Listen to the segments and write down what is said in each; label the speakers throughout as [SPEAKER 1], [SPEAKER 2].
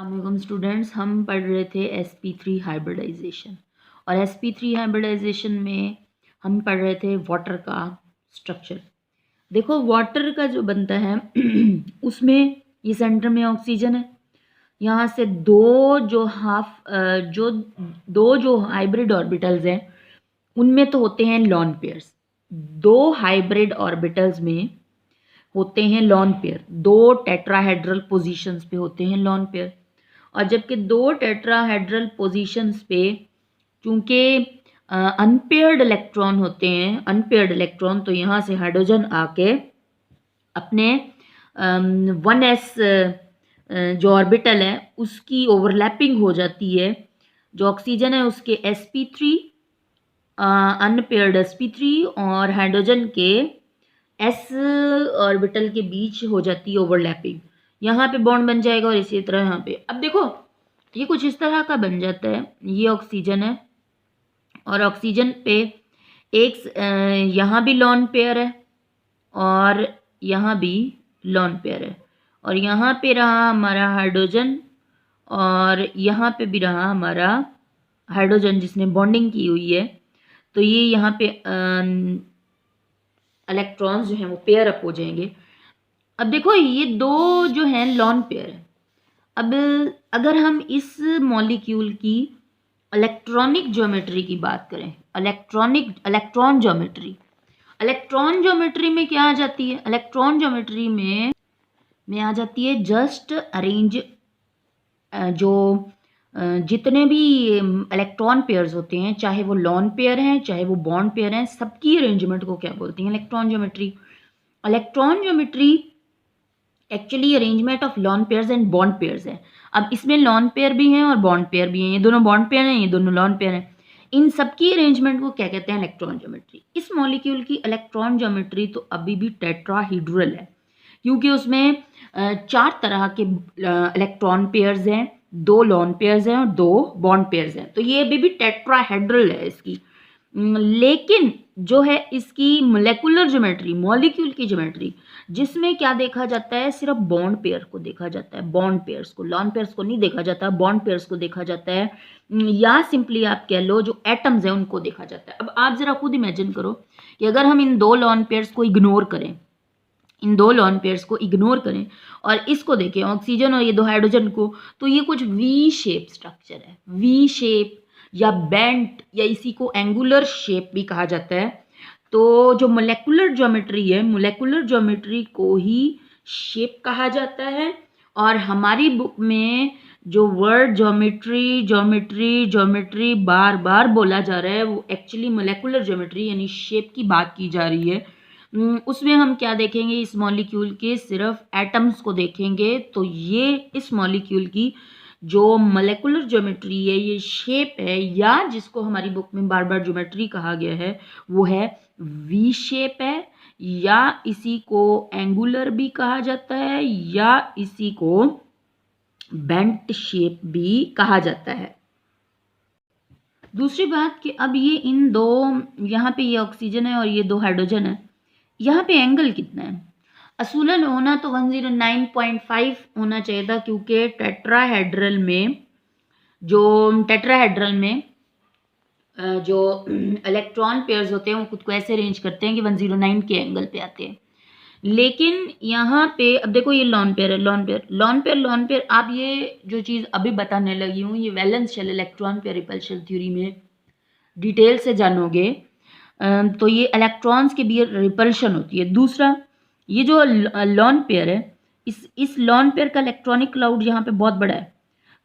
[SPEAKER 1] अस्सलाम स्टूडेंट्स, हम पढ़ रहे थे sp3 हाइब्रिडाइजेशन। और sp3 हाइब्रिडाइजेशन में हम पढ़ रहे थे वाटर का स्ट्रक्चर। देखो, वाटर का जो बनता है उसमें ये सेंटर में ऑक्सीजन है। यहाँ से दो जो हाइब्रिड ऑर्बिटल्स हैं उनमें तो होते हैं लॉन पेयर्स। दो हाइब्रिड ऑर्बिटल्स में होते हैं लॉन पेयर, दो टेट्राहेड्रल पोजीशंस पे होते हैं लॉन पेयर। और जबकि दो टेट्राहेड्रल पोजीशंस पे चूंकि अनपेयर्ड इलेक्ट्रॉन होते हैं, अनपेयर्ड इलेक्ट्रॉन, तो यहाँ से हाइड्रोजन आके अपने 1s जो ऑर्बिटल है उसकी ओवरलैपिंग हो जाती है। जो ऑक्सीजन है उसके sp3 अनपेयर्ड sp3 और हाइड्रोजन के s ऑर्बिटल के बीच हो जाती है ओवरलैपिंग। यहाँ पे बॉन्ड बन जाएगा और इसी तरह यहाँ पे। अब देखो, ये कुछ इस तरह का बन जाता है। ये ऑक्सीजन है और ऑक्सीजन पे एक यहाँ भी लॉन पेयर है और यहाँ भी लॉन पेयर है, और यहाँ पे रहा हमारा हाइड्रोजन और यहाँ पे भी रहा हमारा हाइड्रोजन जिसने बॉन्डिंग की हुई है। तो ये यहाँ पे इलेक्ट्रॉन्स जो हैं वो पेयर अप हो जाएंगे। अब देखो, ये दो जो हैं लॉन पेयर है। अब अगर हम इस मॉलिक्यूल की इलेक्ट्रॉनिक ज्योमेट्री की बात करें, इलेक्ट्रॉन ज्योमेट्री में क्या आ जाती है? इलेक्ट्रॉन ज्योमेट्री में आ जाती है जस्ट अरेंज जो जितने भी इलेक्ट्रॉन पेयर्स होते हैं, चाहे वो लॉन पेयर हैं चाहे वो बॉन्ड पेयर हैं, सबकी अरेंजमेंट को क्या बोलते हैं? Electron geometry. Electron geometry actually arrangement of lawn pairs and bond pairs है। अब इसमें लॉन पेयर भी हैं और बॉन्ड पेयर भी हैं। ये दोनों बॉन्ड पेयर हैं, ये दोनों लॉन पेयर हैं। इन सबकी अरेंजमेंट को क्या कहते हैं? Electron geometry. इस मॉलिक्यूल की इलेक्ट्रॉन ज्योमेट्री तो अभी भी टेट्राहीड्रल है, क्योंकि उसमें 4 तरह के इलेक्ट्रॉन पेयर्स हैं, 2 लॉन पेयर्स हैं और 2 बॉन्ड पेयर्स हैं। तो ये अभी भी टेट्राहेड्रल है इसकी। लेकिन जो है इसकी मोलेकुलर ज्योमेट्री, मॉलिक्यूल की ज्योमेट्री, जिसमें क्या देखा जाता है? सिर्फ बॉन्ड पेयर को देखा जाता है, बॉन्ड पेयर्स को, लॉन पेयर्स को नहीं देखा जाता, बॉन्ड पेयर्स को देखा जाता है, या सिंपली आप कह लो जो एटम्स हैं उनको देखा जाता है। अब आप जरा खुद इमेजिन करो कि अगर हम इन 2 लॉन पेयर्स को इग्नोर करें, इन 2 लॉन पेयर्स को इग्नोर करें और इसको देखें, ऑक्सीजन और ये 2 हाइड्रोजन को, तो ये कुछ वी शेप स्ट्रक्चर है, वी शेप या बेंट, या इसी को एंगुलर शेप भी कहा जाता है। तो जो मोलेकुलर ज्योमेट्री है, मोलेकुलर ज्योमेट्री को ही शेप कहा जाता है। और हमारी बुक में जो वर्ड ज्योमेट्री ज्योमेट्री ज्योमेट्री बार बार बोला जा रहा है, वो एक्चुअली मोलेकुलर ज्योमेट्री यानी शेप की बात की जा रही है। उसमें हम क्या देखेंगे? इस मॉलिक्यूल के सिर्फ एटम्स को देखेंगे। तो ये इस मॉलिक्यूल की जो मोलेकुलर ज्योमेट्री है, ये शेप है, या जिसको हमारी बुक में बार बार ज्योमेट्री कहा गया है, वो है वी शेप है, या इसी को एंगुलर भी कहा जाता है, या इसी को बेंट शेप भी कहा जाता है। दूसरी बात कि अब ये इन दो, यहाँ पे ये ऑक्सीजन है और ये 2 हाइड्रोजन है, यहाँ पे एंगल कितना है? असूलन होना तो 109.5 होना चाहिए था, क्योंकि टेट्राहेड्रल में जो इलेक्ट्रॉन पेयर्स होते हैं वो खुद को ऐसे अरेंज करते हैं कि 109 के एंगल पे आते हैं। लेकिन यहाँ पे अब देखो, ये लॉन पेयर है, लॉन पेयर। आप ये जो चीज़ अभी बताने लगी हूँ, ये valence shell electron pair repulsion theory में डिटेल से जानोगे। तो ये इलेक्ट्रॉन्स के बीच रिपल्शन होती है। दूसरा, ये जो लॉन पेयर है, इस लॉन पेयर का इलेक्ट्रॉनिक क्लाउड यहाँ पे बहुत बड़ा है।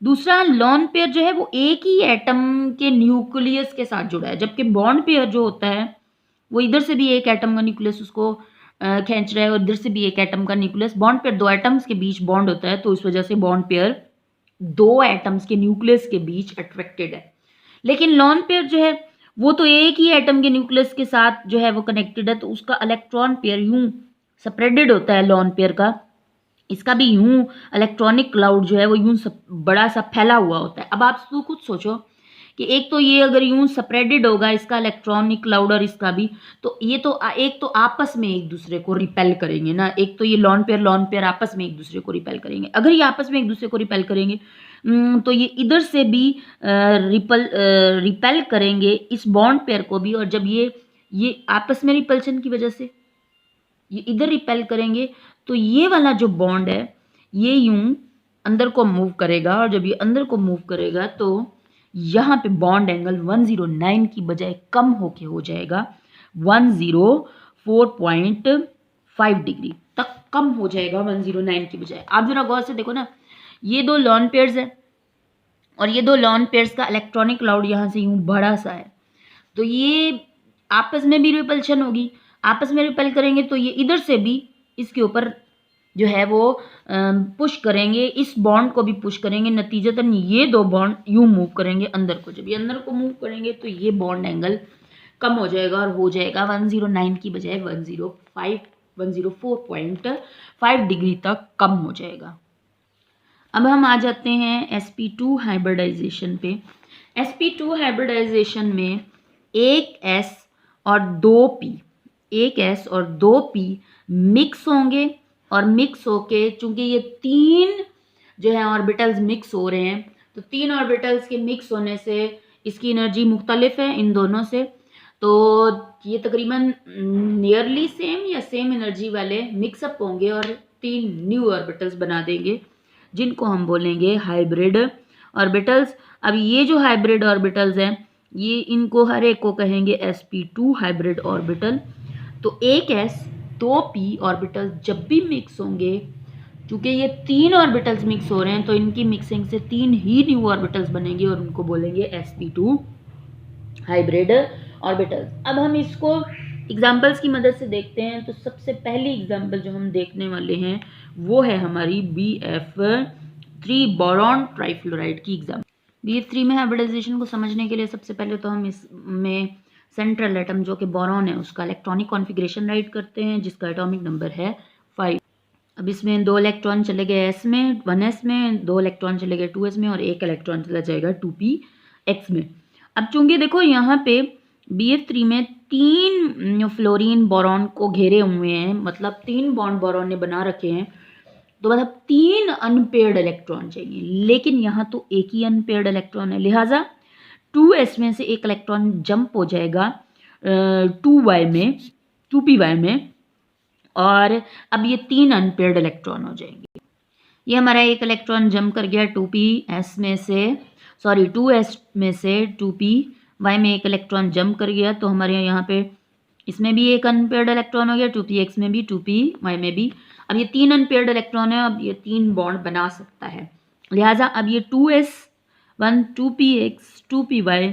[SPEAKER 1] दूसरा, लॉन पेयर जो है वो एक ही एटम के न्यूक्लियस के साथ जुड़ा है, जबकि बॉन्ड पेयर जो होता है वो इधर से भी एक एटम का न्यूक्लियस उसको खींच रहा है और इधर से भी एक एटम का न्यूक्लियस। बॉन्ड पेयर 2 एटम्स के बीच बॉन्ड होता है, तो इस वजह से बॉन्ड पेयर 2 एटम्स के न्यूक्लियस के बीच अट्रैक्टेड है। लेकिन लॉन पेयर जो है वो तो एक ही एटम के न्यूक्लियस के साथ जो है वो कनेक्टेड है, तो उसका इलेक्ट्रॉन पेयर यूं स्प्रेडेड होता है लॉन पेयर का। इसका भी यूं इलेक्ट्रॉनिक क्लाउड जो है वो यूं बड़ा सा फैला हुआ होता है। अब आप खुद सोचो कि एक तो ये अगर यूं स्प्रेडेड होगा इसका इलेक्ट्रॉनिक क्लाउड और इसका भी, तो ये तो एक तो आपस में एक दूसरे को रिपेल करेंगे ना, एक तो ये लॉन पेयर आपस में एक दूसरे को रिपेल करेंगे। अगर ये आपस में एक दूसरे को रिपेल करेंगे तो ये इधर से भी रिपेल करेंगे इस बॉन्ड पेयर को भी, और जब ये आपस में रिपल्शन की वजह से ये इधर रिपेल करेंगे तो ये वाला जो बॉन्ड है ये यूं अंदर को मूव करेगा, और जब ये अंदर को मूव करेगा तो यहाँ पे बॉन्ड एंगल 109 की बजाय कम होके हो जाएगा 104.5 डिग्री तक कम हो जाएगा 109 की बजाय। आप जरा गौर से देखो ना, ये दो लॉन पेयर्स है और ये दो लॉन पेयर्स का इलेक्ट्रॉनिक क्लाउड यहाँ से यूं बड़ा सा है, तो ये आपस में भी रिपल्शन होगी, आपस में रिपेल करेंगे तो ये इधर से भी इसके ऊपर जो है वो पुश करेंगे, इस बॉन्ड को भी पुश करेंगे, नतीजतन ये दो बॉन्ड यूं मूव करेंगे अंदर को। जब ये अंदर को मूव करेंगे तो ये बॉन्ड एंगल कम हो जाएगा और हो जाएगा 109 की बजाय 104.5 डिग्री तक कम हो जाएगा। अब हम आ जाते हैं sp2 हाइब्रिडाइजेशन पे। sp2 हाइब्रिडाइजेशन में एक s और दो p मिक्स होंगे, और मिक्स होके चूंकि ये तीन जो है ऑर्बिटल्स मिक्स हो रहे हैं, तो तीन ऑर्बिटल्स के मिक्स होने से इसकी एनर्जी मुख्तलिफ है इन दोनों से, तो ये तकरीबन नियरली सेम या सेम एनर्जी वाले मिक्सअप होंगे और तीन न्यू ऑर्बिटल्स बना देंगे जिनको हम बोलेंगे हाइब्रिड ऑर्बिटल्स। अब ये जो हाइब्रिड ऑर्बिटल्स हैं ये इनको हर एक को कहेंगे sp2 हाइब्रिड ऑर्बिटल। तो एक s दो p ऑर्बिटल्स जब भी मिक्स होंगे, क्योंकि ये तीन ऑर्बिटल्स मिक्स हो रहे हैं तो इनकी मिक्सिंग से तीन ही न्यू ऑर्बिटल्स बनेंगे और उनको बोलेंगे sp2 हाइब्रिड ऑर्बिटल्स। अब हम इसको एग्जाम्पल्स की मदद से देखते हैं। तो सबसे पहली एग्जाम्पल जो हम देखने वाले हैं वो है हमारी BF3 बोरॉन ट्राइफ्लोराइड की एग्जाम्पल। BF3 में हाइब्रिडाइजेशन को समझने के लिए सबसे पहले तो हम इसमें सेंट्रल एटम जो कि बोरॉन है उसका इलेक्ट्रॉनिक कॉन्फ़िगरेशन राइट करते हैं जिसका एटॉमिक नंबर है 5। अब इसमें 2 इलेक्ट्रॉन चले गए s में 1s में, 2 इलेक्ट्रॉन चले गए 2s में और 1 इलेक्ट्रॉन चला जाएगा 2px में। अब चूंकि देखो यहाँ पे BF3 में 3 फ्लोरीन बोरॉन को घेरे हुए हैं, मतलब 3 बॉन्ड बोरॉन ने बना रखे हैं, तो मतलब 3 अनपेयर्ड इलेक्ट्रॉन चाहिए, लेकिन यहाँ तो एक ही अनपेयर्ड इलेक्ट्रॉन है, लिहाजा 2s में से एक इलेक्ट्रॉन जंप हो जाएगा 2py में, और अब ये 3 अनपेयर्ड इलेक्ट्रॉन हो जाएंगे। ये हमारा एक इलेक्ट्रॉन जंप कर गया 2s में से 2py में एक इलेक्ट्रॉन जंप कर गया, तो हमारे यहाँ पे इसमें भी एक अनपेयर्ड इलेक्ट्रॉन हो गया, 2px में भी 2py में भी। अब ये 3 अनपेयर्ड इलेक्ट्रॉन है, अब ये 3 बॉन्ड बना सकता है, लिहाजा अब ये 2s1 2px 2py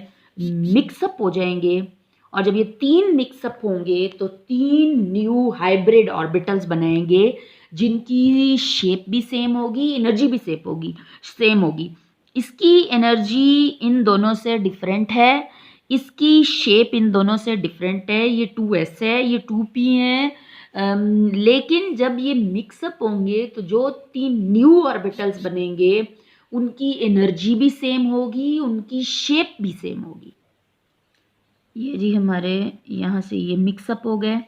[SPEAKER 1] मिक्सअप हो जाएंगे, और जब ये 3 मिक्सअप होंगे तो 3 न्यू हाइब्रिड ऑर्बिटल्स बनाएंगे जिनकी शेप भी सेम होगी, एनर्जी भी सेम होगी। इसकी एनर्जी इन दोनों से डिफरेंट है, इसकी शेप इन दोनों से डिफरेंट है, ये 2s है ये 2p है, लेकिन जब ये मिक्सअप होंगे तो जो 3 न्यू ऑर्बिटल्स बनेंगे उनकी एनर्जी भी सेम होगी, उनकी शेप भी सेम होगी। ये जी हमारे यहाँ से ये मिक्सअप हो गए,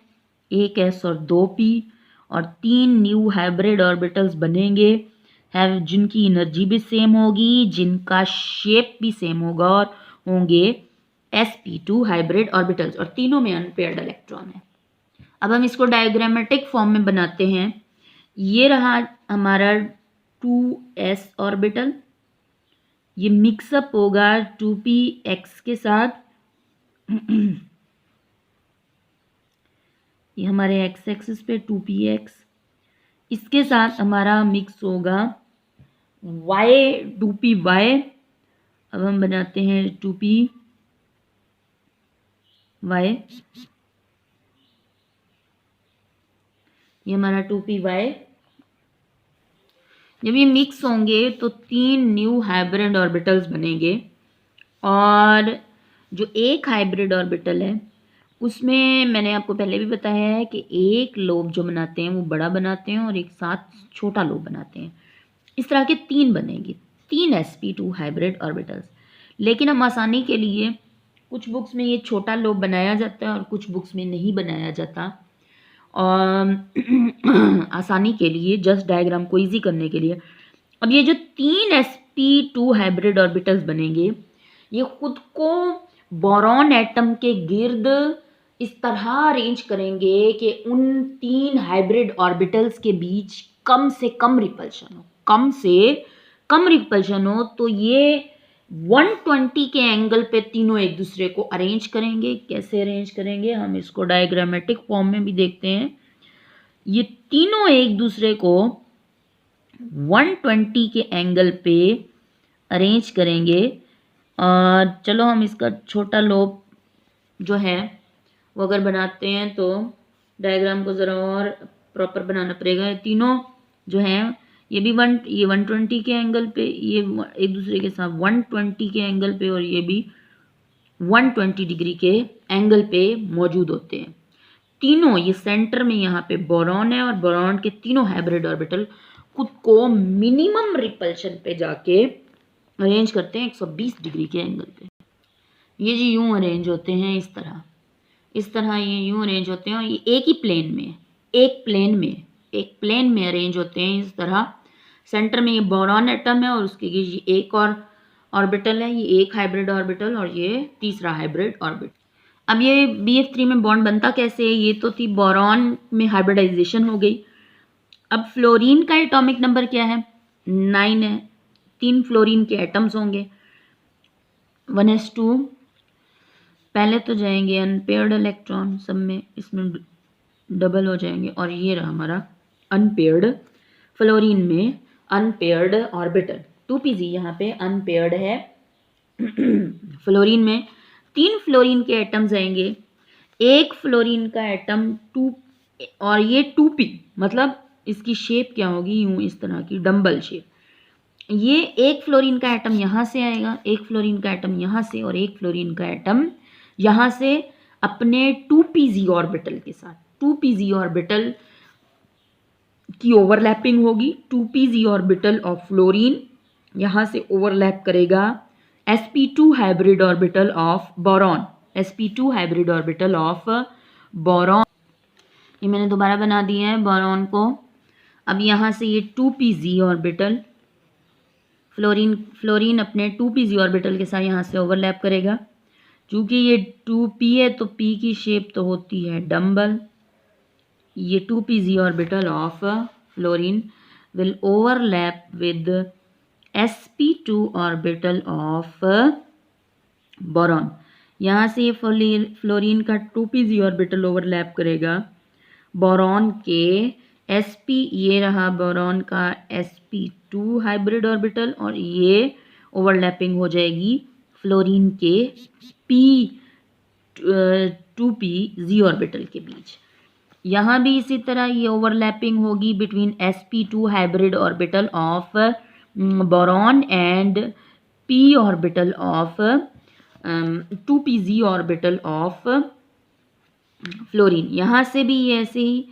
[SPEAKER 1] एक s और 2p, और 3 न्यू हाइब्रिड ऑर्बिटल्स बनेंगे है जिनकी एनर्जी भी सेम होगी, जिनका शेप भी सेम होगा, और होंगे sp2 हाइब्रिड ऑर्बिटल्स, और तीनों में अनपेयर्ड इलेक्ट्रॉन है। अब हम इसको डायग्रामेटिक फॉर्म में बनाते हैं। ये रहा हमारा 2s ऑर्बिटल, ये मिक्सअप होगा 2px के साथ, ये हमारे x एक्सिस पे 2px, इसके साथ हमारा मिक्स होगा y 2py। अब हम बनाते हैं 2py, ये हमारा 2py। जब ये मिक्स होंगे तो 3 न्यू हाइब्रिड ऑर्बिटल्स बनेंगे, और जो एक हाइब्रिड ऑर्बिटल है उसमें मैंने आपको पहले भी बताया है कि एक लोब जो बनाते हैं वो बड़ा बनाते हैं और एक साथ छोटा लोब बनाते हैं। इस तरह के 3 बनेंगे, 3 sp2 हाइब्रिड ऑर्बिटल्स। लेकिन हम आसानी के लिए कुछ बुक्स में ये छोटा लोब बनाया जाता है और कुछ बुक्स में नहीं बनाया जाता। और आसानी के लिए, जस्ट डायग्राम को ईजी करने के लिए। अब ये जो 3 sp2 हाइब्रिड ऑर्बिटल्स बनेंगे, ये खुद को बोरॉन एटम के गिर्द इस तरह अरेंज करेंगे कि उन 3 हाइब्रिड ऑर्बिटल्स के बीच कम से कम रिपल्शन हो, कम से कम रिपल्शन हो। तो ये 120 के एंगल पे तीनों एक दूसरे को अरेंज करेंगे। कैसे अरेंज करेंगे, हम इसको डायग्रामेटिक फॉर्म में भी देखते हैं। ये तीनों एक दूसरे को 120 के एंगल पे अरेंज करेंगे। और चलो हम इसका छोटा लोब जो है वो अगर बनाते हैं तो डायग्राम को ज़रा और प्रॉपर बनाना पड़ेगा। तीनों जो हैं ये भी ये 120 के एंगल पे, ये एक दूसरे के साथ 120 के एंगल पे, और ये भी 120 डिग्री के एंगल पे मौजूद होते हैं। तीनों ये सेंटर में यहाँ पे बोरॉन है, और बोरॉन के तीनों हाइब्रिड ऑर्बिटल खुद को मिनिमम रिपल्शन पे जाके अरेंज करते हैं 120 डिग्री के एंगल पे। ये जी यूं अरेंज होते हैं, इस तरह ये यूं अरेंज होते हैं, और ये एक ही प्लेन में, एक प्लेन में अरेंज होते हैं इस तरह। सेंटर में ये बोरॉन एटम है और उसके ये एक और ऑर्बिटल है, ये एक हाइब्रिड ऑर्बिटल और ये तीसरा हाइब्रिड ऑर्बिटल। अब ये BF3 में बॉन्ड बनता कैसे है, ये तो थी बोरॉन में हाइब्रिडाइजेशन हो गई। अब फ्लोरीन का एटॉमिक नंबर क्या है, 9 है। 3 फ्लोरीन के एटम्स होंगे, 1s2। पहले तो जाएंगे अनपेयर्ड इलेक्ट्रॉन सब में, इसमें डबल हो जाएंगे, और ये रहा हमारा अनपेयर्ड, फ्लोरीन में अनपेयर्ड ऑर्बिटल 2pz यहाँ पे अनपेयर्ड है। फ्लोरीन में 3 फ्लोरीन के एटम्स आएंगे, एक फ्लोरीन का एटम 2, और ये 2p, मतलब इसकी शेप क्या होगी, यूं इस तरह की डम्बल शेप। ये एक फ्लोरीन का एटम यहाँ से आएगा, एक फ्लोरीन का एटम यहाँ से, और एक फ्लोरीन का एटम यहाँ से अपने 2pz ऑर्बिटल के साथ। 2pz ऑर्बिटल की ओवरलैपिंग होगी। 2pz ऑर्बिटल ऑफ फ्लोरीन यहाँ से ओवरलैप करेगा sp2 hybrid orbital of boron, sp2 hybrid orbital of boron. ये मैंने दोबारा बना दिया है बोरॉन को। अब यहाँ से ये 2pz ऑर्बिटल, फ्लोरीन अपने 2pz ऑर्बिटल के साथ यहाँ से ओवरलैप करेगा। चूँकि ये 2p है तो p की शेप तो होती है डम्बल। ये 2pz orbital of fluorine will overlap with sp2 orbital of boron. यहाँ से ये फ्लोरीन का 2pz ऑर्बिटल ओवरलैप करेगा बोरॉन के sp, ये रहा बोरॉन का sp2 हाइब्रिड ऑर्बिटल, और ये ओवरलैपिंग हो जाएगी फ्लोरीन के p2pz ऑर्बिटल के बीच। यहाँ भी इसी तरह ये ओवरलैपिंग होगी between sp2 hybrid orbital of boron and p orbital of 2pz orbital of fluorine. यहाँ से भी ये ऐसे ही,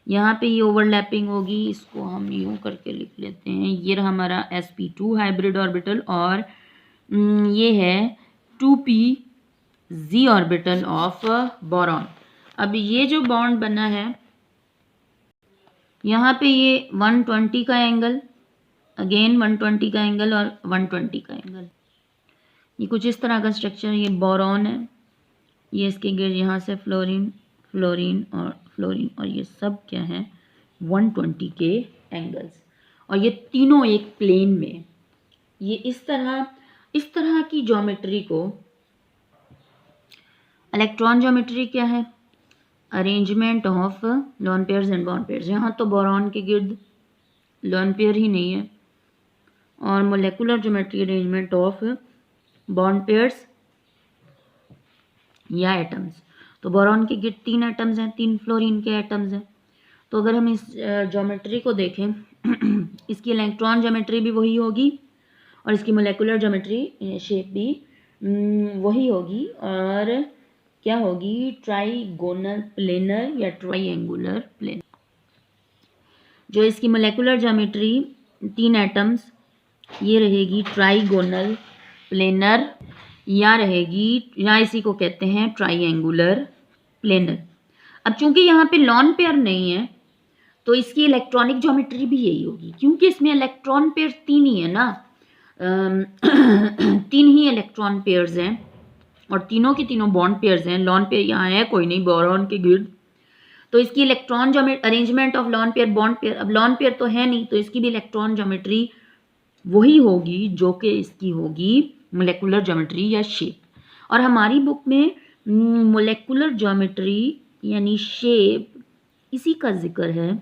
[SPEAKER 1] यहाँ पे ये ओवरलैपिंग होगी। इसको हम यूँ करके लिख लेते हैं, ये रहा हमारा sp2 हाइब्रिड ऑर्बिटल, और ये है 2pz ऑर्बिटल ऑफ बोरॉन। अब ये जो बॉन्ड बना है, यहाँ पे ये 120 का एंगल, अगेन 120 का एंगल और 120 का एंगल, ये कुछ इस तरह का स्ट्रक्चर। ये बोरॉन है, ये इसके गिर्द यहाँ से फ्लोरीन, फ्लोरीन और फ्लोरीन, और ये सब क्या है 120 के एंगल्स, और ये तीनों एक प्लेन में। ये इस तरह की ज्योमेट्री को इलेक्ट्रॉन ज्योमेट्री क्या है, arrangement of lone pairs and bond pairs. यहाँ तो बोरॉन के गिर्द लोन पेयर ही नहीं है। और molecular geometry arrangement of bond pairs या एटम्स। तो बोरॉन के गिर्द 3 एटम्स हैं, 3 फ्लोरीन के एटम्स हैं। तो अगर हम इस ज्योमेट्री को देखें, इसकी इलेक्ट्रॉन ज्योमेट्री भी वही होगी और इसकी मोलेकुलर ज्योमेट्री शेप भी वही होगी, और क्या होगी, ट्राइगोनल प्लेनर या ट्राइएंगुलर प्लेनर। जो इसकी मोलेकुलर ज्योमेट्री 3 एटम्स, ये रहेगी ट्राइगोनल प्लेनर या रहेगी, या इसी को कहते हैं ट्राइएंगुलर प्लेनर। अब चूंकि यहाँ पे लॉन पेयर नहीं है तो इसकी इलेक्ट्रॉनिक ज्योमेट्री भी यही होगी, क्योंकि इसमें इलेक्ट्रॉन पेयर 3 ही है ना, 3 ही इलेक्ट्रॉन पेयर्स हैं और तीनों के तीनों बॉन्ड पेयर्स हैं। लॉन पेयर यहाँ है कोई नहीं, बोरॉन के गिर्द, तो इसकी electron arrangement of lone pair bond pair, अब लॉन पेयर तो है नहीं तो इसकी भी इलेक्ट्रॉन ज्योमेट्री वही होगी जो कि इसकी होगी मोलेकुलर ज्योमेट्री या शेप। और हमारी बुक में मोलेकुलर ज्योमेट्री यानी शेप इसी का जिक्र है,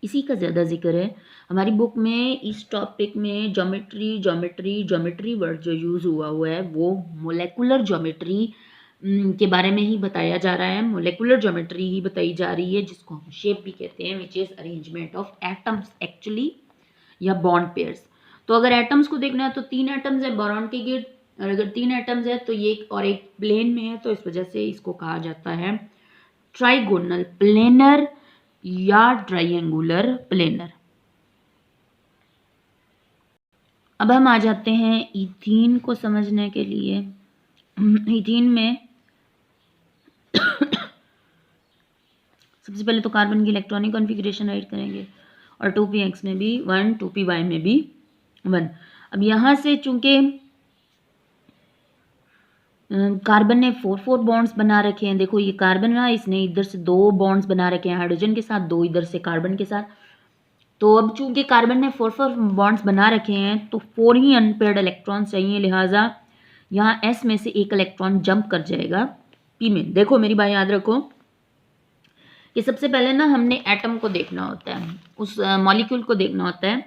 [SPEAKER 1] इसी का ज़्यादा जिक्र है हमारी बुक में। इस टॉपिक में ज्योमेट्री वर्ड जो यूज़ हुआ है वो मोलेकुलर ज्योमेट्री के बारे में ही बताया जा रहा है। मोलेकुलर ज्योमेट्री ही बताई जा रही है जिसको हम शेप भी कहते हैं, which is arrangement of atoms actually, या बॉन्ड पेयर्स। तो अगर एटम्स को देखना है तो 3 एटम्स है बोरॉन के गिर्द, और अगर 3 एटम्स है तो ये और एक प्लेन में है, तो इस वजह से इसको कहा जाता है ट्राइगोनल प्लेनर या ट्राइएंगुलर प्लेनर। अब हम आ जाते हैं इथीन को समझने के लिए। इथीन में सबसे पहले तो कार्बन की इलेक्ट्रॉनिक कॉन्फ़िगरेशन राइट करेंगे और 2px में भी 1, 2py में भी 1। अब यहाँ से चूंकि कार्बन ने 4 बॉन्ड्स बना रखे हैं, देखो ये कार्बन रहा, इसने इधर से 2 बॉन्ड्स बना रखे हैं हाइड्रोजन के साथ, 2 इधर से कार्बन के साथ। तो अब चूंकि कार्बन ने 4 बॉन्ड्स बना रखे हैं तो 4 ही अनपेयर्ड इलेक्ट्रॉन चाहिए, लिहाजा यहाँ s में से एक इलेक्ट्रॉन जंप कर जाएगा p में। देखो मेरी बात याद रखो कि सबसे पहले ना हमने एटम को देखना होता है, उस मॉलिक्यूल को देखना होता है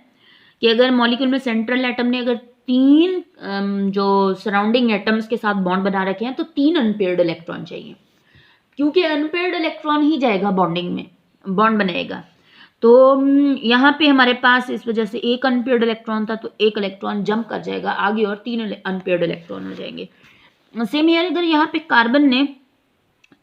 [SPEAKER 1] कि अगर मॉलिक्यूल में सेंट्रल एटम ने अगर 3 जो सराउंडिंग एटम्स के साथ बॉन्ड बना रखे हैं तो 3 अनपेयर्ड इलेक्ट्रॉन चाहिए, क्योंकि अनपेयर्ड इलेक्ट्रॉन ही जाएगा बॉन्डिंग में, बॉन्ड बनाएगा। तो यहाँ पे हमारे पास इस वजह से एक अनपेयर्ड इलेक्ट्रॉन था तो एक इलेक्ट्रॉन जंप कर जाएगा आगे और 3 अनपेयर्ड इलेक्ट्रॉन हो जाएंगे। सेम यार इधर यहाँ पे कार्बन ने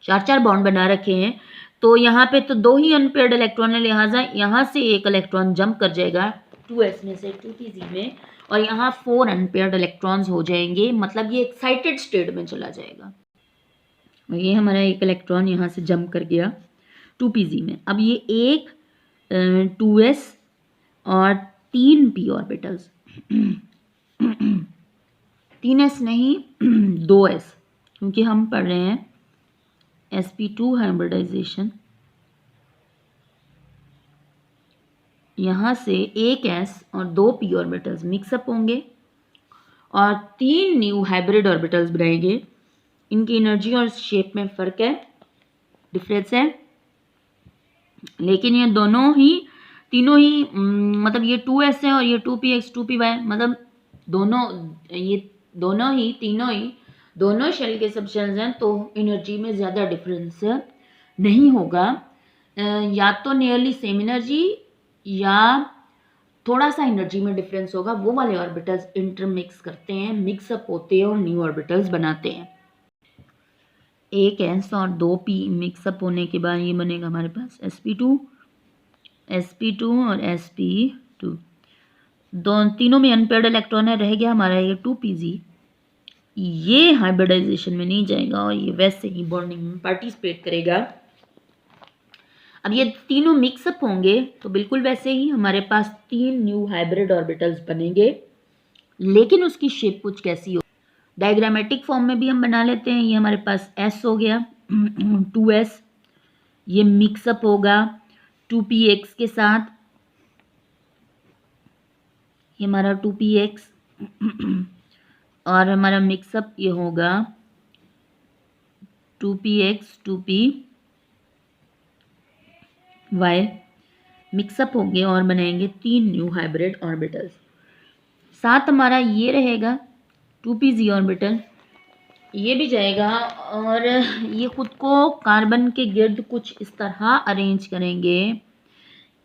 [SPEAKER 1] 4 बॉन्ड बना रखे हैं तो यहाँ पे तो 2 ही अनपेयर्ड इलेक्ट्रॉन है, लिहाजा यहाँ से एक इलेक्ट्रॉन जंप कर जाएगा 2s में से 2pz में, और यहाँ 4 अनपेयर्ड इलेक्ट्रॉन्स हो जाएंगे, मतलब ये एक्साइटेड स्टेट में चला जाएगा। ये हमारा एक इलेक्ट्रॉन यहाँ से जंप कर गया 2pz में। अब ये एक 2s और 3 p ऑर्बिटल्स 3s नहीं 2s, क्योंकि हम पढ़ रहे हैं sp2 हाइब्रिडाइजेशन। यहाँ से एक s और 2 p ऑर्बिटल्स मिक्सअप होंगे और 3 न्यू हाइब्रिड ऑर्बिटल्स बनाएंगे। इनकी एनर्जी और शेप में फ़र्क है, डिफरेंस है, लेकिन ये दोनों ही तीनों ही मतलब ये 2s है और ये 2px 2py, मतलब दोनों शेल के सब्सटेंस हैं, तो एनर्जी में ज़्यादा डिफरेंस नहीं होगा। या तो नियरली सेम एनर्जी या थोड़ा सा एनर्जी में डिफरेंस होगा, वो वाले ऑर्बिटल्स इंटरमिक्स करते हैं, मिक्सअप होते हैं और न्यू ऑर्बिटल्स बनाते हैं। एक s और 2 p मिक्सअप होने के बाद ये बनेगा हमारे पास sp2 और sp2। तीनों में अनपेयर्ड इलेक्ट्रॉन है, रह गया हमारा ये 2pz। ये हाइब्रिडाइजेशन में नहीं जाएगा और ये वैसे ही बॉन्डिंग में पार्टिसिपेट करेगा। अब ये तीनों मिक्सअप होंगे तो बिल्कुल वैसे ही हमारे पास 3 न्यू हाइब्रिड ऑर्बिटल्स बनेंगे, लेकिन उसकी शेप कुछ कैसी हो, डायग्रामेटिक फॉर्म में भी हम बना लेते हैं। ये हमारे पास s हो गया 2s, ये मिक्सअप होगा 2px के साथ, ये हमारा 2px और हमारा मिक्सअप ये होगा 2px 2py, मिक्सअप होंगे और बनाएंगे 3 न्यू हाइब्रिड ऑर्बिटल्स। साथ हमारा ये रहेगा 2pz ऑर्बिटल, ये भी जाएगा और ये खुद को कार्बन के गिर्द कुछ इस तरह अरेंज करेंगे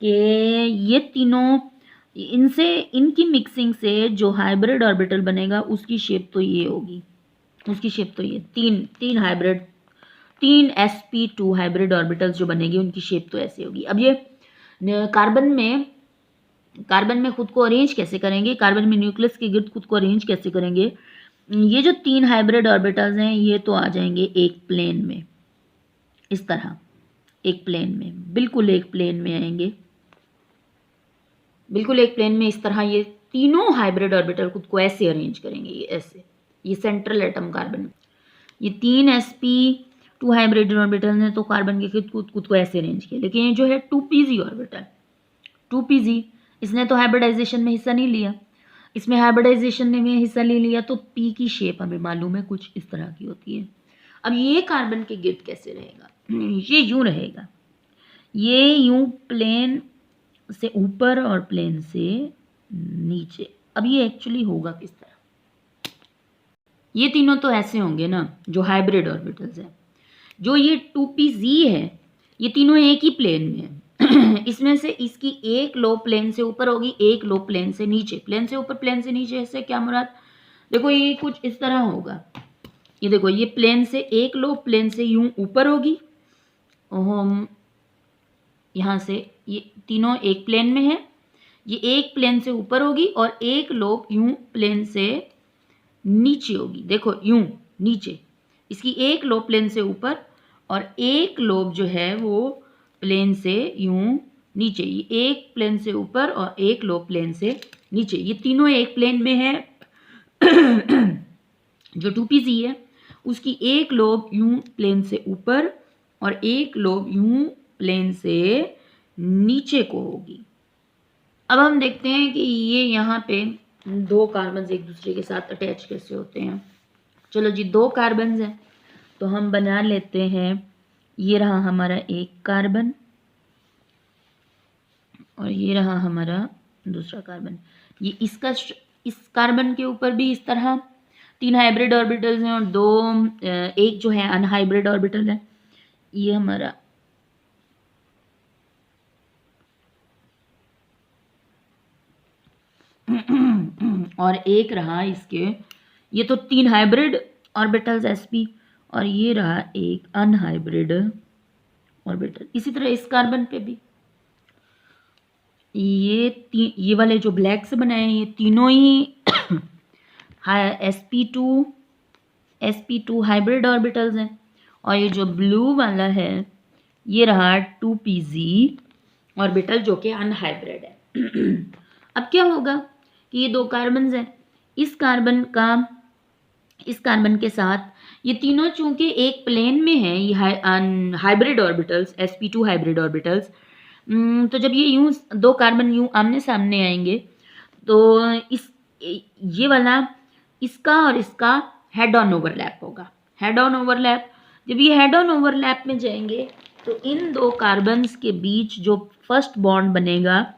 [SPEAKER 1] कि ये तीनों इनकी मिक्सिंग से जो हाइब्रिड ऑर्बिटल बनेगा उसकी शेप तो ये होगी, उसकी शेप तो ये 3 sp2 हाइब्रिड ऑर्बिटल्स जो बनेगी उनकी शेप तो ऐसे होगी। अब ये कार्बन में खुद को अरेंज कैसे करेंगे, कार्बन में न्यूक्लियस के गिर्द खुद को अरेंज कैसे करेंगे, ये जो 3 हाइब्रिड ऑर्बिटल्स हैं ये तो आ जाएंगे एक प्लेन में, इस तरह एक प्लेन में, बिल्कुल एक प्लेन में आएंगे, बिल्कुल एक प्लेन में इस तरह ये तीनों हाइब्रिड ऑर्बिटल खुद को ऐसे अरेंज करेंगे, ये ऐसे, ये सेंट्रल एटम कार्बन, ये 3 sp2 हाइब्रिड ऑर्बिटल ने तो कार्बन के खुद को ऐसे अरेंज किया। लेकिन ये जो है 2pz ऑर्बिटल, 2pz, इसने तो हाइब्रिडाइजेशन में हिस्सा नहीं लिया, इसमें हाइब्रिडाइजेशन में हिस्सा ले लिया तो p की शेप हमें मालूम है कुछ इस तरह की होती है। अब ये कार्बन के गिट कैसे रहेगा, ये यूं रहेगा, ये यूं प्लेन से ऊपर और प्लेन से नीचे। अब ये एक्चुअली होगा किस तरह, ये तीनों तो ऐसे होंगे ना जो हाइब्रिड ऑर्बिटल्स हैं, जो ये 2pz है ये तीनों एक ही प्लेन में है इसमें से इसकी एक लो प्लेन से ऊपर होगी, एक लो प्लेन से नीचे, प्लेन से ऊपर प्लेन से नीचे, इससे क्या मुराद, देखो ये कुछ इस तरह होगा, ये देखो ये प्लेन से एक लो प्लेन से यूं ऊपर होगी, हम यहाँ से ये तीनों एक प्लेन में है, ये एक प्लेन से ऊपर होगी और एक लोब यूं प्लेन से नीचे होगी, देखो यूं नीचे, इसकी एक लोब प्लेन से ऊपर और एक लोब जो है वो प्लेन से यूं नीचे, ये एक प्लेन से ऊपर और एक लोब प्लेन से नीचे, ये तीनों एक प्लेन में है जो 2pz है उसकी एक लोब यूं प्लेन से ऊपर और एक लोब यूं प्लेन से नीचे को होगी। अब हम देखते हैं कि ये यहाँ पे दो कार्बन एक दूसरे के साथ अटैच कैसे होते हैं। चलो जी, दो कार्बन हैं तो हम बना लेते हैं, ये रहा हमारा एक कार्बन और ये रहा हमारा दूसरा कार्बन। ये इसका इस कार्बन के ऊपर भी इस तरह 3 हाइब्रिड ऑर्बिटल्स हैं और दो एक जो है अनहाइब्रिड ऑर्बिटल है, ये हमारा और एक रहा इसके, ये तो 3 हाइब्रिड ऑर्बिटल्स sp और ये रहा एक अनहाइब्रिड ऑर्बिटल। इसी तरह इस कार्बन पे भी ये वाले जो ब्लैक से बनाए हैं ये तीनों ही sp2 हाइब्रिड ऑर्बिटल्स हैं और ये जो ब्लू वाला है ये रहा 2pz ऑर्बिटल जो कि अनहाइब्रिड है। अब क्या होगा कि ये दो कार्बन हैं, इस कार्बन के साथ ये तीनों चूंकि एक प्लेन में है, ये hybrid orbitals sp2 hybrid orbitals, तो जब ये यूं दो कार्बन यूं आमने सामने आएंगे तो ये वाला इसका और इसका हेड ऑन ओवरलैप होगा, हेड ऑन ओवरलैप। जब ये हेड ऑन ओवरलैप में जाएंगे तो इन दो कार्बन्स के बीच जो फर्स्ट बॉन्ड बनेगा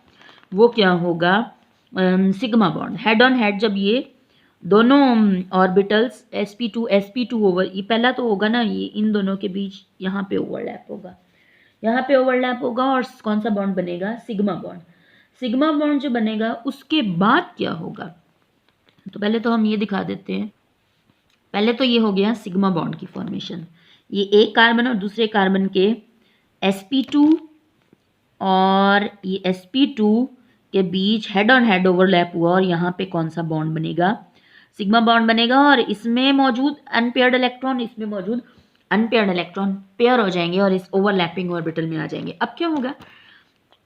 [SPEAKER 1] वो क्या होगा, sigma bond, head on head. जब ये दोनों ऑर्बिटल्स sp2 ओवर, ये पहला तो होगा ना, ये इन दोनों के बीच यहाँ पे ओवरलैप होगा, यहाँ पे ओवरलैप होगा और कौन सा बॉन्ड बनेगा, सिग्मा बॉन्ड। सिग्मा बॉन्ड जो बनेगा उसके बाद क्या होगा, तो पहले तो हम ये दिखा देते हैं। पहले तो ये हो गया सिग्मा बॉन्ड की फॉर्मेशन, ये एक कार्बन और दूसरे कार्बन के sp2 और ये sp2 के बीच हेड ऑन हेड ओवरलैप हुआ और यहाँ पे कौन सा बॉन्ड बनेगा, सिग्मा बॉन्ड बनेगा और इसमें मौजूद अनपेयर्ड इलेक्ट्रॉन, इसमें मौजूद अनपेयर्ड इलेक्ट्रॉन पेयर हो जाएंगे और इस ओवरलैपिंग ऑर्बिटल में आ जाएंगे। अब क्या होगा,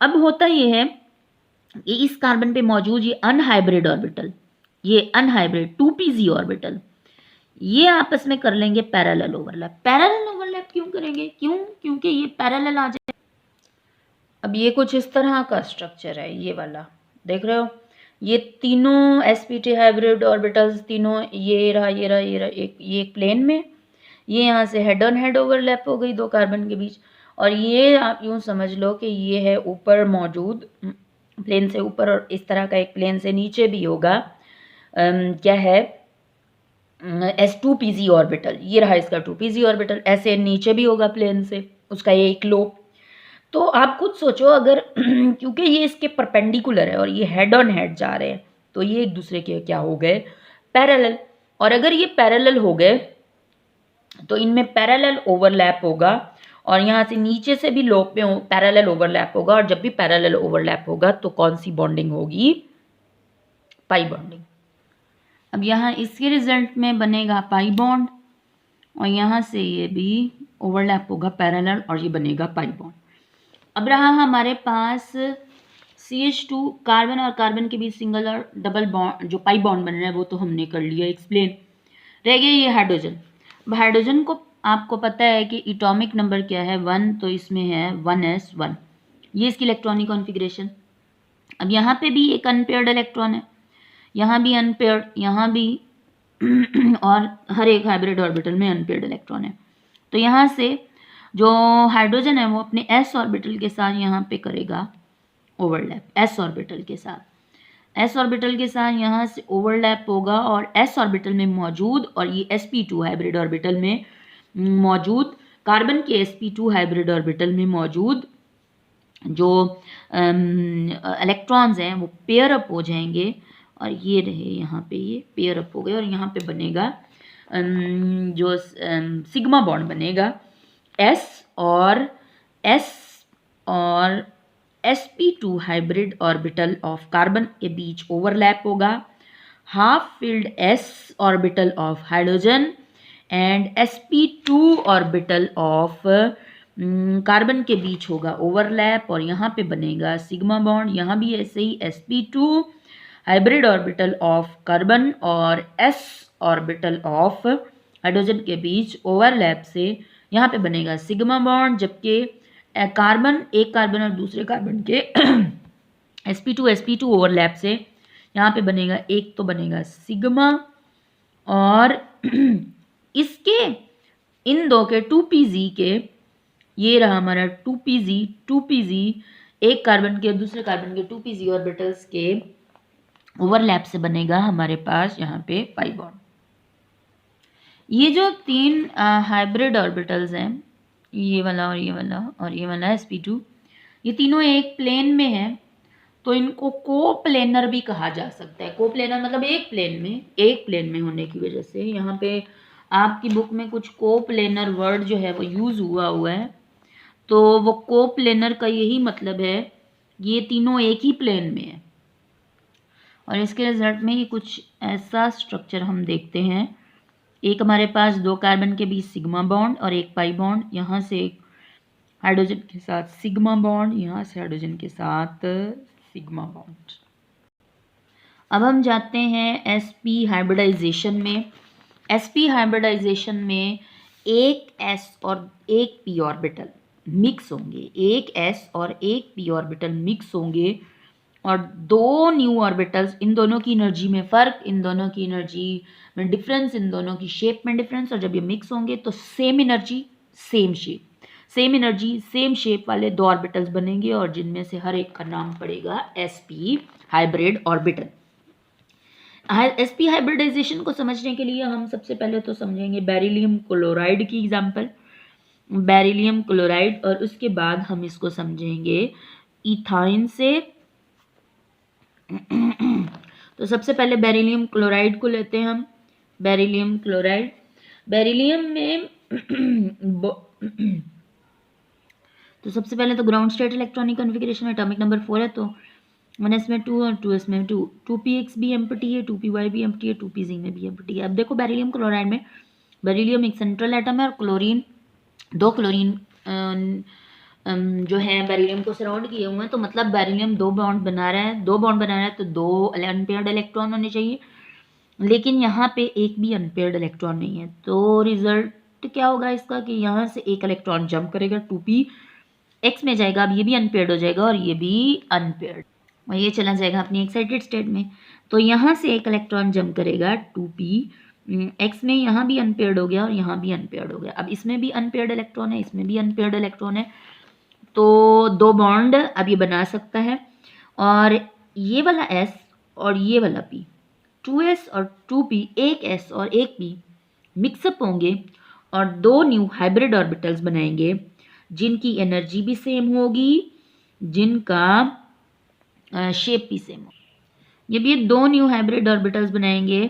[SPEAKER 1] अब होता ये है कि इस कार्बन पे मौजूद ये अनहाइब्रिड ऑर्बिटल, ये अनहाइब्रिड 2pz ऑर्बिटल, ये आपस में कर लेंगे पैरेलल ओवरलैप। पैरेलल ओवरलैप क्यों करेंगे, क्योंकि ये पैरेलल आ जाए। अब ये कुछ इस तरह का स्ट्रक्चर है, ये वाला देख रहे हो, ये तीनों sp2 हाइब्रिड ऑर्बिटल्स तीनों, ये रहा एक प्लेन में, ये यहाँ से हेड ऑन हेड ओवरलैप हो गई दो कार्बन के बीच, और ये आप यूँ समझ लो कि ये है ऊपर मौजूद प्लेन से ऊपर और इस तरह का एक प्लेन से नीचे भी होगा, क्या है s2pz ऑर्बिटल, ये रहा इसका 2pz ऑर्बिटल, ऐसे नीचे भी होगा प्लेन से उसका ये एक लोब। तो आप खुद सोचो अगर क्योंकि ये इसके परपेंडिकुलर है और ये हेड ऑन हेड जा रहे हैं तो ये एक दूसरे के क्या हो गए, पैरेलल। और अगर ये पैरेलल हो गए तो इनमें पैरेलल ओवरलैप होगा और यहाँ से नीचे से भी लोब में पैरेलल ओवरलैप होगा, और जब भी पैरेलल ओवरलैप होगा तो कौन सी बॉन्डिंग होगी, पाई बॉन्डिंग। अब अब यहाँ इसके रिजल्ट में बनेगा पाई बॉन्ड और यहाँ से ये भी ओवरलैप होगा पैरेलल और ये बनेगा पाई बॉन्ड। अब रहा हमारे पास CH2 कार्बन और कार्बन के बीच सिंगल और डबल बॉन्ड जो पाई बॉन्ड बन रहा है वो तो हमने कर लिया एक्सप्लेन। रह गया ये हाइड्रोजन। अब हाइड्रोजन को आपको पता है कि एटॉमिक नंबर क्या है 1, तो इसमें है 1s1। ये इसकी इलेक्ट्रॉनिक कॉन्फ़िगरेशन। अब यहाँ पे भी एक अनपेयर्ड इलेक्ट्रॉन है, यहाँ भी अनपेयर्ड, यहाँ भी और हर एक हाइब्रिड ऑर्बिटल में अनपेयर्ड इलेक्ट्रॉन है। तो यहाँ से जो हाइड्रोजन है वो अपने s ऑर्बिटल के साथ यहाँ पे करेगा ओवरलैप, s ऑर्बिटल के साथ। s ऑर्बिटल के साथ यहाँ से ओवरलैप होगा और s ऑर्बिटल में मौजूद और ये sp2 हाइब्रिड ऑर्बिटल में मौजूद कार्बन के sp2 हाइब्रिड ऑर्बिटल में मौजूद जो इलेक्ट्रॉन्स हैं वो पेयर अप हो जाएंगे और ये रहे यहाँ पे ये पेयर अप हो गए और यहाँ पे बनेगा जो सिग्मा बॉन्ड बनेगा s और sp2 hybrid orbital of carbon के बीच ओवरलैप होगा। Half filled s orbital of hydrogen and sp2 orbital of carbon के बीच होगा ओवरलैप और यहाँ पे बनेगा सिग्मा बॉन्ड। यहाँ भी ऐसे ही sp2 hybrid orbital of carbon और s ऑर्बिटल ऑफ हाइड्रोजन के बीच ओवरलैप से यहाँ पे बनेगा सिग्मा बॉन्ड, जबकि कार्बन एक कार्बन और दूसरे कार्बन के sp2 ओवरलैप से यहाँ पे बनेगा एक तो बनेगा सिग्मा और इसके इन दो के 2pz के ये रहा हमारा 2pz एक कार्बन के दूसरे कार्बन के 2pz ऑर्बिटल्स के ओवरलैप से बनेगा हमारे पास यहाँ पे पाई बॉन्ड। ये जो तीन हाइब्रिड ऑर्बिटल्स हैं, ये वाला और ये वाला और ये वाला sp2, ये तीनों एक प्लेन में है तो इनको कोप्लेनर भी कहा जा सकता है। कोप्लेनर मतलब एक प्लेन में होने की वजह से यहाँ पे आपकी बुक में कुछ कोप्लेनर वर्ड जो है वो यूज़ हुआ है, तो वो कोप्लेनर का यही मतलब है ये तीनों एक ही प्लेन में है। और इसके रिजल्ट में ये कुछ ऐसा स्ट्रक्चर हम देखते हैं। एक हमारे पास दो कार्बन के बीच सिग्मा बॉन्ड और एक पाई बॉन्ड, यहाँ से एक हाइड्रोजन के साथ सिग्मा बॉन्ड, यहाँ से हाइड्रोजन के साथ सिग्मा बॉन्ड। अब हम जाते हैं sp हाइब्रिडाइजेशन में। sp हाइब्रिडाइजेशन में एक s और एक p ऑर्बिटल मिक्स होंगे, एक s और एक p ऑर्बिटल मिक्स होंगे और दो न्यू ऑर्बिटल्स, इन दोनों की एनर्जी में फ़र्क, इन दोनों की एनर्जी में डिफरेंस, इन दोनों की शेप में डिफरेंस, और जब ये मिक्स होंगे तो same energy same shape, same energy same shape वाले दो ऑर्बिटल्स बनेंगे और जिनमें से हर एक का नाम पड़ेगा sp hybrid orbital. sp hybridization को समझने के लिए हम सबसे पहले तो समझेंगे बेरिलियम क्लोराइड की एग्जांपल, बेरिलियम क्लोराइड, और उसके बाद हम इसको समझेंगे इथाइन से। तो सबसे पहले बेरिलियम क्लोराइड को लेते हैं हम। बेरिलियम क्लोराइड, बेरिलियम में तो सबसे पहले तो ground state electronic configuration atomic number 4 है, तो 1s में 2 और 2s में 2, 2px भी एम्प्टी है, 2py भी एम्प्टी है, 2pz में भी एम्प्टी है। अब देखो बेरिलियम क्लोराइड में बेरिलियम एक सेंट्रल एटम है और क्लोरीन, दो क्लोरीन जो है बेरिलियम को सराउंड किए हुए हैं, तो मतलब बेरिलियम दो बॉन्ड बना रहा है, तो दो अनपेयर्ड इलेक्ट्रॉन होने चाहिए, लेकिन यहाँ पे एक भी अनपेयर्ड इलेक्ट्रॉन नहीं है। तो रिजल्ट क्या होगा इसका कि यहाँ से एक इलेक्ट्रॉन जंप करेगा, 2p x में जाएगा, अब ये भी अनपेयर्ड हो जाएगा और ये भी अनपेयर्ड, और ये चला जाएगा अपनी एक्साइटेड स्टेट में। तो यहाँ से एक इलेक्ट्रॉन जंप करेगा 2p x में, यहाँ भी अनपेयर्ड हो गया और यहाँ भी अनपेयर्ड हो गया। अब इसमें भी अनपेयर्ड इलेक्ट्रॉन है, इसमें भी अनपेयर्ड इलेक्ट्रॉन है, तो दो बॉन्ड अब ये बना सकता है। और ये वाला s और ये वाला p, 2s और 2p, एक s और एक p मिक्सअप होंगे और दो न्यू हाइब्रिड ऑर्बिटल्स बनाएंगे जिनकी एनर्जी भी सेम होगी, जिनका शेप भी सेम होगा। जब ये दो न्यू हाइब्रिड ऑर्बिटल्स बनाएंगे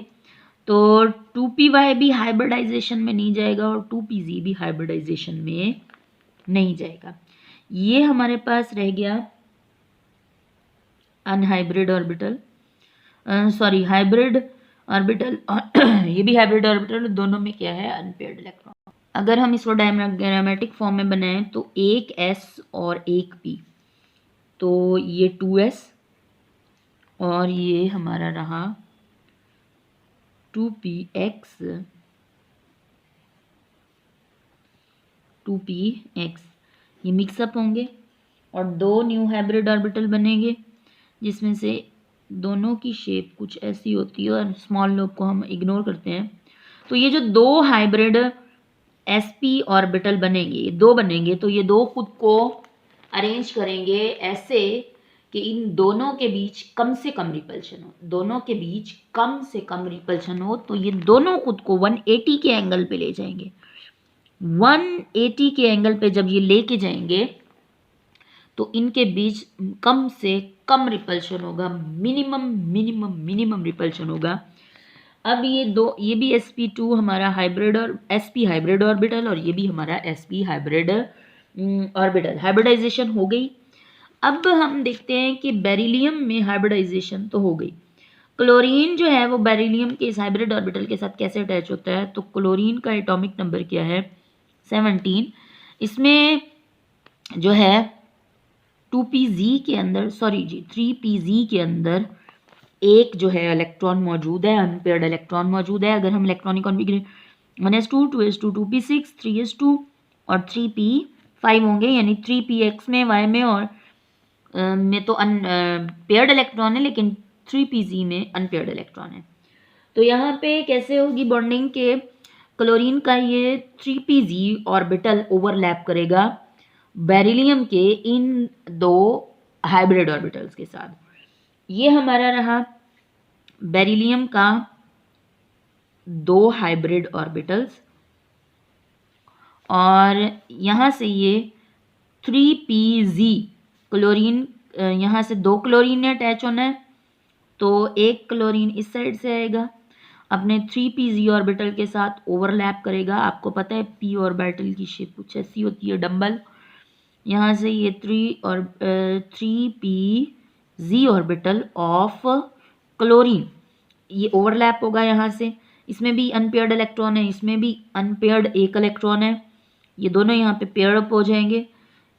[SPEAKER 1] तो 2py भी हाइब्रिडाइजेशन में नहीं जाएगा और 2pz भी हाइब्रिडाइजेशन में नहीं जाएगा। ये हमारे पास रह गया अनहाइब्रिड ऑर्बिटल, हाइब्रिड ऑर्बिटल और ये भी हाइब्रिड ऑर्बिटल, दोनों में क्या है, अनपेयर्ड इलेक्ट्रॉन। अगर हम इसको डायग्रामेटिक फॉर्म में बनाएं तो एक s और एक p, तो ये 2s और ये हमारा रहा 2px, 2px, ये मिक्सअप होंगे और दो न्यू हाइब्रिड ऑर्बिटल बनेंगे, जिसमें से दोनों की शेप कुछ ऐसी होती है और स्मॉल लोब को हम इग्नोर करते हैं। तो ये जो दो हाइब्रिड sp ऑर्बिटल बनेंगे, ये दो बनेंगे, तो ये दो खुद को अरेंज करेंगे ऐसे कि इन दोनों के बीच कम से कम रिपल्शन हो, दोनों के बीच कम से कम रिपल्शन हो। तो ये दोनों खुद को 180 के एंगल पे ले जाएंगे। 180 के एंगल पे जब ये लेके जाएंगे तो इनके बीच कम से कम रिपल्शन होगा, मिनिमम रिपल्शन होगा। अब ये भी sp2 हमारा हाइब्रिड और sp हाइब्रिड ऑर्बिटल, और ये भी हमारा sp हाइब्रिड ऑर्बिटल, हाइब्रिडाइजेशन हो गई। अब हम देखते हैं कि बेरिलियम में हाइब्रिडाइजेशन तो हो गई, क्लोरीन जो है वो बेरिलियम के इस हाइब्रिड ऑर्बिटल के साथ कैसे अटैच होता है। तो क्लोरीन का एटॉमिक नंबर क्या है, 17। इसमें जो है 2pz के अंदर, सॉरी जी 3pz के अंदर एक जो है इलेक्ट्रॉन मौजूद है, अनपेयर्ड इलेक्ट्रॉन मौजूद है। अगर हम electronic configuration 1s2, 2s2, 2p6, 3s2 और 3p5 होंगे, यानी 3px में, y में और में तो पेयर्ड इलेक्ट्रॉन है, लेकिन 3pz में अनपेयर्ड इलेक्ट्रॉन है। तो यहाँ पे कैसे होगी बॉन्डिंग के, क्लोरीन का ये 3pz ऑर्बिटल ओवरलैप करेगा बेरिलियम के इन दो हाइब्रिड ऑर्बिटल्स के साथ। ये हमारा रहा बेरिलियम का दो हाइब्रिड ऑर्बिटल्स, और यहाँ से ये 3pz क्लोरीन, यहाँ से दो क्लोरीन ने अटैच होना है, तो एक क्लोरीन इस साइड से आएगा, अपने 3pz ऑर्बिटल के साथ ओवरलैप करेगा। आपको पता है p ऑर्बिटल की शेप कुछ ऐसी होती है, डंबल। यहाँ से ये 3pz ऑर्बिटल ऑफ क्लोरीन ये ओवरलैप होगा यहाँ से। इसमें भी अनपेयर्ड इलेक्ट्रॉन है, इसमें भी अनपेयर्ड एक इलेक्ट्रॉन है, ये दोनों यहाँ पे पेयर अप हो जाएंगे।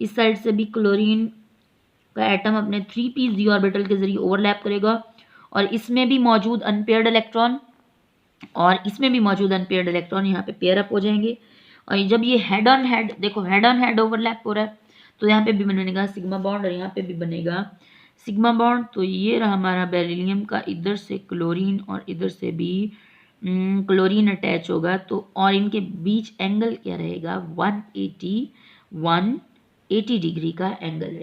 [SPEAKER 1] इस साइड से भी क्लोरीन का एटम अपने 3pz ऑर्बिटल के जरिए ओवरलैप करेगा, और इसमें भी मौजूद अनपेयर्ड इलेक्ट्रॉन और इसमें भी मौजूद अनपेयर्ड इलेक्ट्रॉन यहाँ पे पेयर अप हो जाएंगे। और जब ये हेड ऑन हेड, देखो हेड ऑन हेड ओवरलैप हो रहा है, तो यहाँ पे भी बनेगा सिग्मा बॉन्ड और यहाँ पे भी बनेगा सिग्मा बॉन्ड। तो ये रहा हमारा बेरिलियम का, इधर से क्लोरीन और इधर से भी क्लोरीन अटैच होगा, तो और इनके बीच एंगल क्या रहेगा, 180 डिग्री का एंगल रहेगा।